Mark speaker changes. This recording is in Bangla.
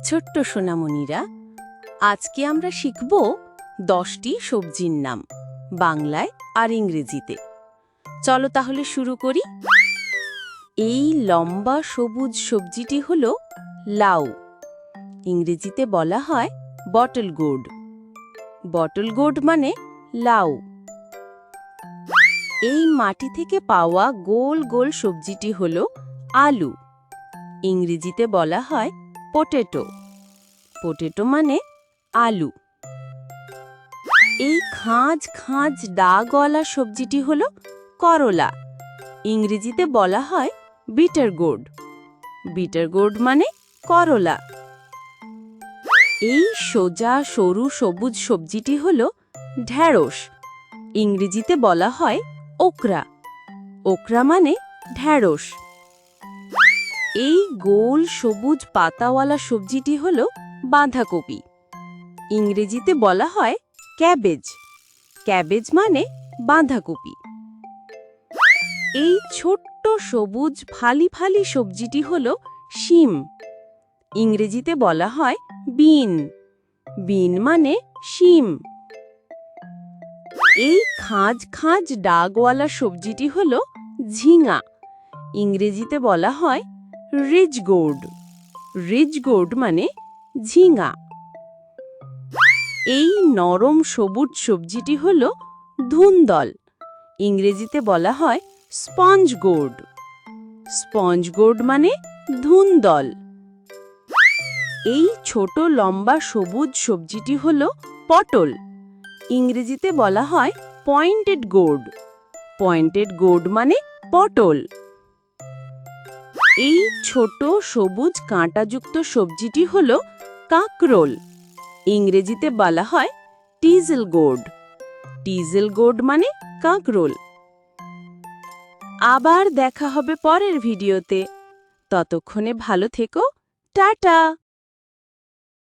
Speaker 1: ছোট্ট সোনামণিরা, আজকে আমরা শিখব 10টি সবজির নাম বাংলায় আর ইংরেজিতে। চলো তাহলে শুরু করি। এই লম্বা সবুজ সবজিটি হলো লাউ। ইংরেজিতে বলা হয় বটল গোর্ড। বটল গোর্ড মানে লাউ। এই মাটি থেকে পাওয়া গোল গোল সবজিটি হলো আলু। ইংরেজিতে বলা হয় পটেটো। পটেটো মানে আলু। এই খাঁজ খাঁজ ডাগওয়ালা সবজিটি হলো করলা। ইংরেজিতে বলা হয় বিটার গোর্ড। বিটার গোর্ড মানে করলা। এই সোজা সরু সবুজ সবজিটি হলো ঢ্যাঁড়স। ইংরেজিতে বলা হয় ওকরা। ওকরা মানে ঢ্যাঁড়স। এই গোল সবুজ পাতাওয়ালা সবজিটি হলো বাঁধাকপি। ইংরেজিতে বলা হয় ক্যাবেজ। ক্যাবেজ মানে বাঁধাকপি। এই ছোট্ট সবুজ ফালি ফালি সবজিটি হলো শিম। ইংরেজিতে বলা হয় বিন। বিন মানে শিম। এই খাঁজ খাঁজ ডাগওয়ালা সবজিটি হলো ঝিঙা। ইংরেজিতে বলা হয় রিজ গোর্ড। রিজ গোর্ড মানে ঝিঙা। এই নরম সবুজ সবজিটি হলো ধুন্দল। ইংরেজিতে বলা হয় স্পঞ্জ গোর্ড। স্পঞ্জ গোর্ড মানে ধুন্দল। এই ছোট লম্বা সবুজ সবজিটি হলো পটল। ইংরেজিতে বলা হয় পয়েন্টেড গোর্ড। পয়েন্টেড গোর্ড মানে পটল। এই ছোট সবুজ কাঁটাযুক্ত সবজিটি হলো কাঁকরোল। ইংরেজিতে বলা হয় টিজেল গোর্ড। টিজেল গোর্ড মানে কাঁকরোল। আবার দেখা হবে পরের ভিডিওতে। ততক্ষণে ভালো থেকো। টাটা।